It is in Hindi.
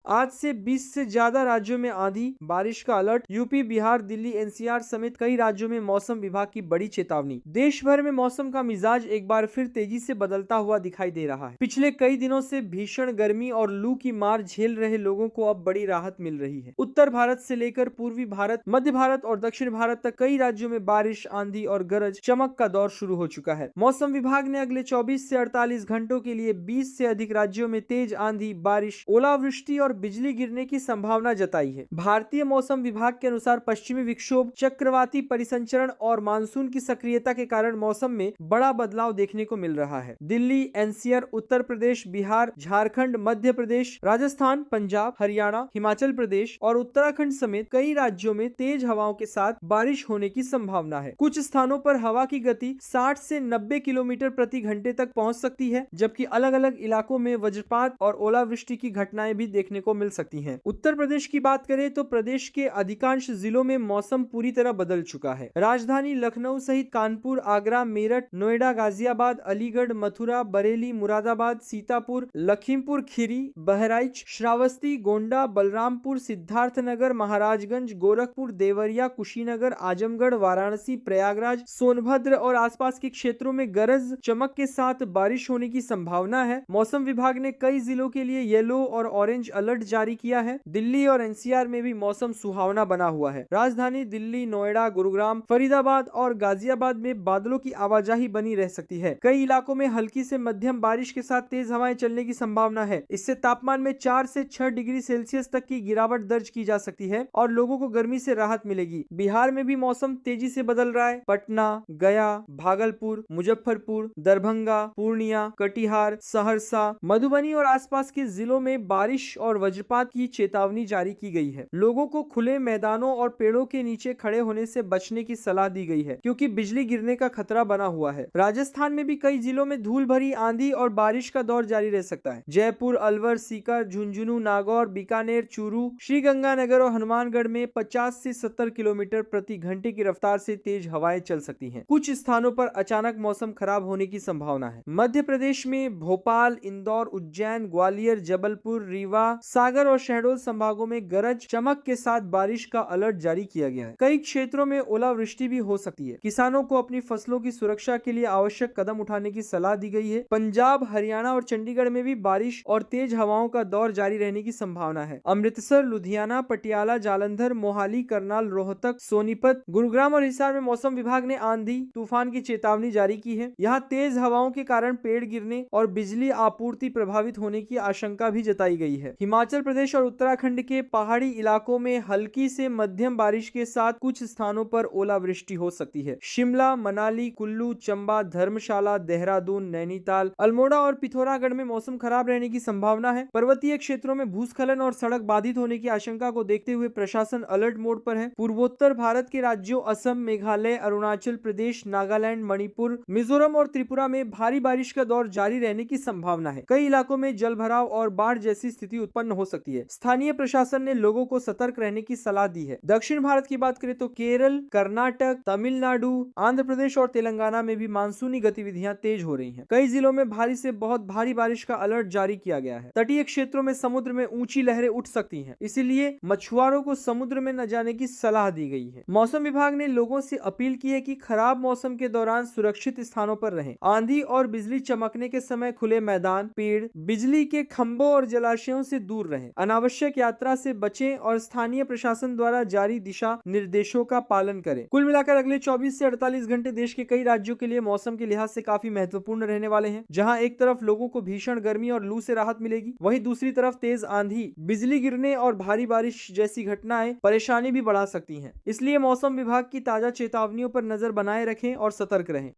आज से 20 से ज्यादा राज्यों में आंधी बारिश का alert. UP, Bihar, Delhi, NCR समेत कई राज्यों में मौसम विभाग की बड़ी चेतावनी। देश भर में मौसम का मिजाज एक बार फिर तेजी से बदलता हुआ दिखाई दे रहा है। पिछले कई दिनों से भीषण गर्मी और लू की मार झेल रहे लोगों को अब बड़ी राहत मिल रही है। उत्तर भारत से लेकर पूर्वी भारत, मध्य भारत और दक्षिण भारत तक कई राज्यों में बारिश, आंधी और गरज चमक का दौर शुरू हो चुका है। मौसम विभाग ने अगले 24 से 48 घंटों के लिए 20 से अधिक राज्यों में तेज आंधी, बारिश, ओलावृष्टि और बिजली गिरने की संभावना जताई है। भारतीय मौसम विभाग के अनुसार पश्चिमी विक्षोभ, चक्रवाती परिसंचरण और मानसून की सक्रियता के कारण मौसम में बड़ा बदलाव देखने को मिल रहा है। दिल्ली, एनसीआर, उत्तर प्रदेश, बिहार, झारखंड, मध्य प्रदेश, राजस्थान, पंजाब, हरियाणा, हिमाचल प्रदेश और उत्तराखंड समेत कई राज्यों में तेज हवाओं के साथ बारिश होने की संभावना है। कुछ स्थानों पर हवा की गति 60 से 90 किलोमीटर प्रति घंटे तक पहुंच सकती है, जबकि अलग अलग इलाकों में वज्रपात और ओलावृष्टि की घटनाएं भी देखने को मिल सकती हैं। उत्तर प्रदेश की बात करें तो प्रदेश के अधिकांश जिलों में मौसम पूरी तरह बदल चुका है। राजधानी लखनऊ सहित कानपुर, आगरा, मेरठ, नोएडा, गाजियाबाद, अलीगढ़, मथुरा, बरेली, मुरादाबाद, सीतापुर, लखीमपुर खीरी, बहराइच, श्रावस्ती, गोंडा, बलरामपुर, सिद्धार्थनगर, महाराजगंज, गोरखपुर, देवरिया, कुशीनगर, आजमगढ़, वाराणसी, प्रयागराज, सोनभद्र और आसपास के क्षेत्रों में गरज चमक के साथ बारिश होने की संभावना है। मौसम विभाग ने कई जिलों के लिए येलो और ऑरेंज अलर्ट जारी किया है। दिल्ली और एनसीआर में भी मौसम सुहावना बना हुआ है। राजधानी दिल्ली, नोएडा, गुरुग्राम, फरीदाबाद और गाजियाबाद में बादलों की आवाजाही बनी रह सकती है। कई इलाकों में हल्की से मध्यम बारिश के साथ तेज हवाएं चलने की संभावना है। इससे तापमान में 4 से 6 डिग्री सेल्सियस तक की गिरावट दर्ज की जा सकती है और लोगों को गर्मी से राहत मिलेगी। बिहार में भी मौसम तेजी से बदल रहा है। पटना, गया, भागलपुर, मुजफ्फरपुर, दरभंगा, पूर्णिया, कटिहार, सहरसा, मधुबनी और आसपास के जिलों में बारिश और वज्रपात की चेतावनी जारी की गई है। लोगों को खुले मैदानों और पेड़ों के नीचे खड़े होने से बचने की सलाह दी गई है, क्योंकि बिजली गिरने का खतरा बना हुआ है। राजस्थान में भी कई जिलों में धूल भरी आंधी और बारिश का दौर जारी रह सकता है। जयपुर, अलवर, सीकर, झुंझुनू, नागौर, बीकानेर, चूरू, श्रीगंगानगर और हनुमानगढ़ में 50 से 70 किलोमीटर प्रति घंटे की रफ्तार से तेज हवाएं चल सकती हैं। कुछ स्थानों पर अचानक मौसम खराब होने की संभावना है। मध्य प्रदेश में भोपाल, इंदौर, उज्जैन, ग्वालियर, जबलपुर, रीवा, सागर और शहडोल संभागों में गरज चमक के साथ बारिश का अलर्ट जारी किया गया है। कई क्षेत्रों में ओलावृष्टि भी हो सकती है। किसानों को अपनी फसलों की सुरक्षा के लिए आवश्यक कदम उठाने की सलाह दी गई है। पंजाब, हरियाणा और चंडीगढ़ में भी बारिश और तेज हवाओं का दौर जारी रहने की संभावना है। अमृतसर, लुधियाना, पटियाला, जालंधर, मोहाली, करनाल, रोहतक, सोनीपत, गुरुग्राम और हिसार में मौसम विभाग ने आंधी तूफान की चेतावनी जारी की है। यहाँ तेज हवाओं के कारण पेड़ गिरने और बिजली आपूर्ति प्रभावित होने की आशंका भी जताई गई है। हिमाचल प्रदेश और उत्तराखंड के पहाड़ी इलाकों में हल्की से मध्यम बारिश के साथ कुछ स्थानों पर ओलावृष्टि हो सकती है। शिमला, मनाली, कुल्लू, चंबा, धर्मशाला, देहरादून, नैनीताल, अल्मोड़ा और पिथौरागढ़ में मौसम खराब रहने की संभावना है। पर्वतीय क्षेत्रों में भूस्खलन और सड़क बाधित होने की आशंका को देखते हुए प्रशासन अलर्ट मोड पर है। पूर्वोत्तर भारत के राज्यों असम, मेघालय, अरुणाचल प्रदेश, नागालैंड, मणिपुर, मिजोरम और त्रिपुरा में भारी बारिश का दौर जारी रहने की संभावना है। कई इलाकों में जलभराव और बाढ़ जैसी स्थिति उत्पन्न हो सकती है। स्थानीय प्रशासन ने लोगों को सतर्क रहने की सलाह दी है। दक्षिण भारत की बात करें तो केरल, कर्नाटक, तमिलनाडु, आंध्र प्रदेश और तेलंगाना में भी मानसूनी गतिविधियां तेज हो रही हैं। कई जिलों में भारी से बहुत भारी बारिश का अलर्ट जारी किया गया है। तटीय क्षेत्रों में समुद्र में ऊंची लहरें उठ सकती हैं, इसलिए मछुआरों को समुद्र में न जाने की सलाह दी गई है। मौसम विभाग ने लोगों से अपील की है कि खराब मौसम के दौरान सुरक्षित स्थानों पर रहें। आंधी और बिजली चमकने के समय खुले मैदान, पेड़, बिजली के खंभों और जलाशयों से दूर रहें। अनावश्यक यात्रा से बचें और स्थानीय प्रशासन द्वारा जारी दिशा निर्देशों का पालन करें। कुल मिलाकर अगले 24 से 48 घंटे देश के कई राज्यों के लिए मौसम के लिहाज से काफी महत्वपूर्ण रहने वाले हैं। जहां एक तरफ लोगों को भीषण गर्मी और लू से राहत मिलेगी, वहीं दूसरी तरफ तेज आंधी, बिजली गिरने और भारी बारिश जैसी घटनाएं परेशानी भी बढ़ा सकती हैं। इसलिए मौसम विभाग की ताजा चेतावनियों पर नजर बनाए रखें और सतर्क रहें।